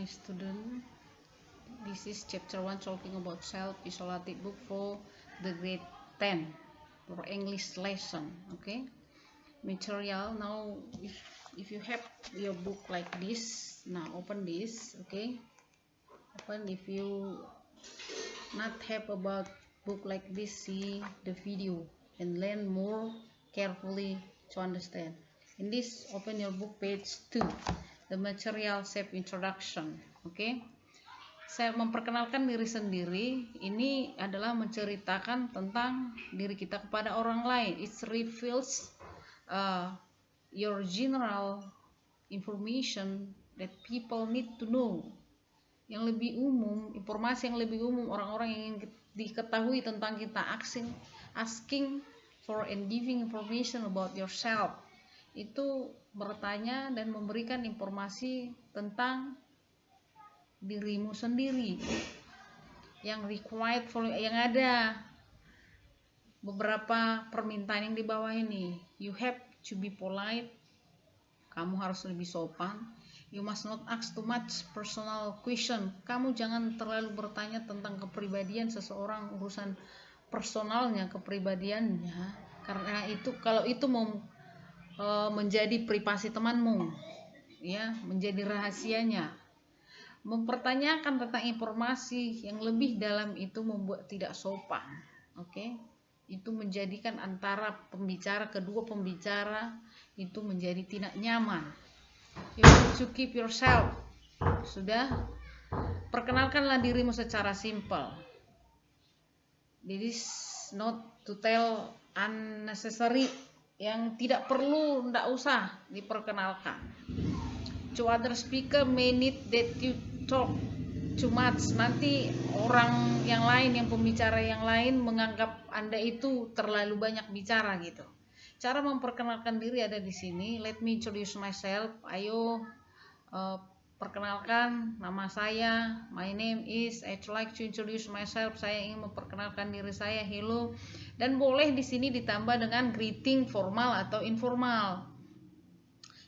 student. This is chapter 1 talking about self-isolated book for the grade 10 for English lesson. Okay, material. Now if you have your book like this, now open this. Okay, open. If you not have about book like this, see the video and learn more carefully to understand. In this, open your book page 2, the material self introduction. Okay, saya memperkenalkan diri sendiri. Ini adalah menceritakan tentang diri kita kepada orang lain. It reveals your general information that people need to know. Yang lebih umum, informasi yang lebih umum, orang-orang yang ingin diketahui tentang kita. Asking for and giving information about yourself, itu bertanya dan memberikan informasi tentang dirimu sendiri. Yang required for, yang ada beberapa permintaan yang di bawah ini. You have to be polite, kamu harus lebih sopan. You must not ask too much personal question. Kamu jangan terlalu bertanya tentang kepribadian seseorang, urusan personalnya, kepribadiannya, karena itu kalau itu mau menjadi privasi temanmu, ya, menjadi rahasianya. Mempertanyakan tentang informasi yang lebih dalam itu membuat tidak sopan. Oke, itu menjadikan antara kedua pembicara itu menjadi tidak nyaman. You have to keep yourself. Sudah, perkenalkanlah dirimu secara simple. This is not to tell unnecessary, yang tidak perlu, tidak usah diperkenalkan. To other speaker may need that you talk too much. Nanti orang yang lain, yang pembicara yang lain menganggap Anda itu terlalu banyak bicara gitu. Cara memperkenalkan diri ada di sini. Let me introduce myself. Ayo perkenalkan nama saya. My name is. I'd like to introduce myself. Saya ingin memperkenalkan diri saya. Hello. Dan boleh di sini ditambah dengan greeting formal atau informal.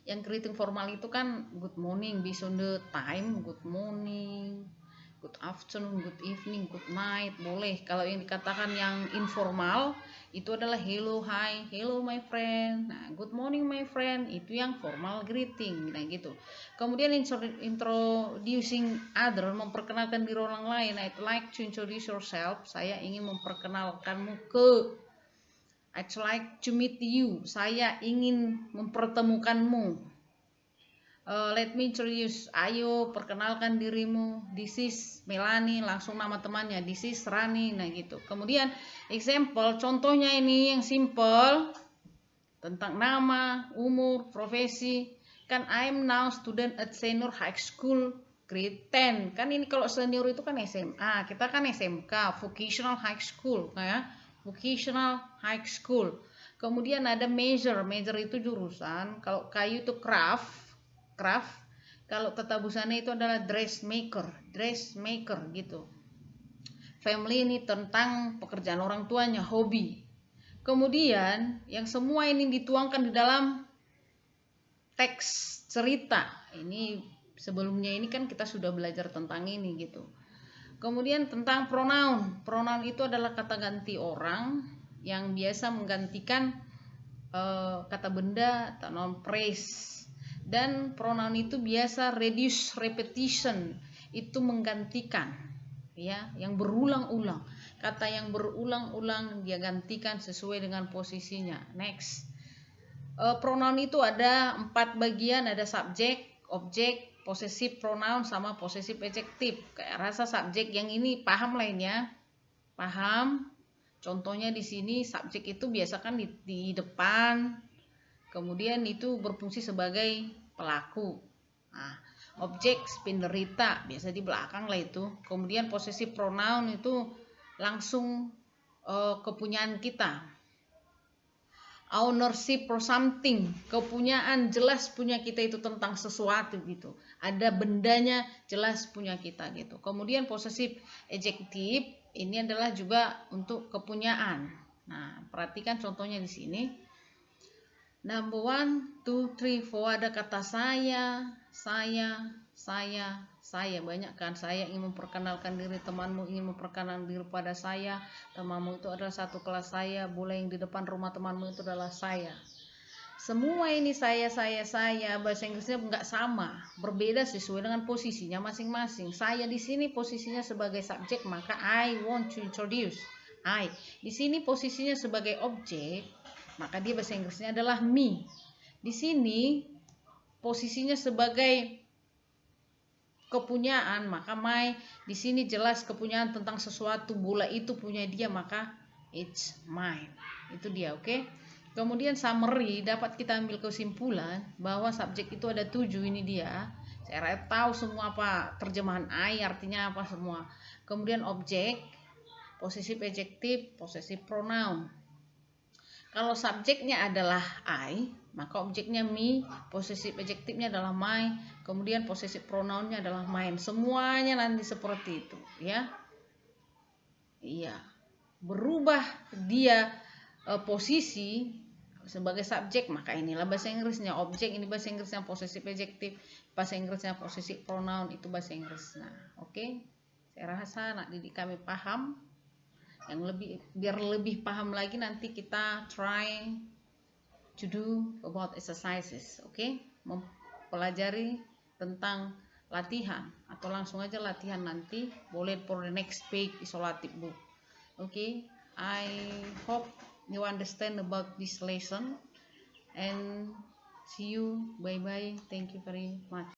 Yang greeting formal itu kan good morning based on the time. Good morning, good afternoon, good evening, good night, boleh. Kalau yang dikatakan yang informal itu adalah hello, hi, hello my friend. Nah, good morning my friend, itu yang formal greeting. Nah gitu. Kemudian introducing other, memperkenalkan diri orang lain. I'd like to introduce yourself. Saya ingin memperkenalkanmu ke. I'd like to meet you. Saya ingin mempertemukanmu. Let me introduce. Ayo perkenalkan dirimu. This is Melanie, langsung nama temannya. This is Rani, nah gitu. Kemudian example, contohnya ini yang simple tentang nama, umur, profesi. Kan I'm now student at senior high school grade 10. Kan ini kalau senior itu kan SMA, kita kan SMK, vocational high school, ya. Vocational high school. Kemudian ada major itu jurusan. Kalau kayu itu craft. Kalau tata busana itu adalah dressmaker gitu. Family ini tentang pekerjaan orang tuanya, hobi. Kemudian yang semua ini dituangkan di dalam teks cerita. Ini sebelumnya ini kan kita sudah belajar tentang ini gitu. Kemudian tentang pronoun. Pronoun itu adalah kata ganti orang yang biasa menggantikan kata benda atau noun phrase. Dan pronoun itu biasa reduce repetition, itu menggantikan, ya, yang berulang-ulang. Kata yang berulang-ulang dia gantikan sesuai dengan posisinya. Next. Pronoun itu ada 4 bagian, ada subjek, objek, possessive pronoun sama possessive adjective. Kayak rasa subjek yang ini paham lainnya. Paham? Contohnya di sini subjek itu biasa kan di depan. Kemudian itu berfungsi sebagai pelaku. Nah, objek penderita biasa di belakang lah itu. Kemudian possessive pronoun itu langsung kepunyaan kita. Ownership for something, kepunyaan, jelas punya kita itu tentang sesuatu gitu. Ada bendanya, jelas punya kita gitu. Kemudian possessive adjective ini adalah juga untuk kepunyaan. Nah, perhatikan contohnya di sini. Number 1, 2, 3, 4 ada kata saya. Banyak kan? Saya ingin memperkenalkan diri, temanmu ingin memperkenalkan diri pada saya. Temanmu itu adalah satu kelas saya. Bola yang di depan rumah temanmu itu adalah saya. Semua ini saya. Bahasa Inggrisnya nggak sama, berbeda sesuai dengan posisinya masing-masing. Saya di sini posisinya sebagai subjek, maka I want to introduce. I di sini posisinya sebagai objek, maka dia bahasa Inggrisnya adalah me. Di sini posisinya sebagai kepunyaan, maka my. Di sini jelas kepunyaan tentang sesuatu, bola itu punya dia, maka it's mine. Itu dia, oke? Kemudian summary, dapat kita ambil kesimpulan bahwa subjek itu ada 7, ini dia. Saya tahu semua apa terjemahan I artinya apa semua. Kemudian objek, possessive adjective, possessive pronoun. Kalau subjeknya adalah I, maka objeknya me, possessive adjektifnya adalah my, kemudian possessive pronounnya adalah mine. Semuanya nanti seperti itu, ya. Iya. Berubah dia posisi sebagai subjek, maka inilah bahasa Inggrisnya objek, ini bahasa Inggrisnya possessive adjective, bahasa Inggrisnya possessive pronoun, itu bahasa Inggris. Nah, oke. Saya rasa anak didik kami paham. Yang lebih, biar lebih paham lagi, nanti kita try to do about exercises, oke? Mempelajari tentang latihan, atau langsung aja latihan nanti, boleh for the next page isolated book. Okay, I hope you understand about this lesson, and see you. Bye bye. Thank you very much.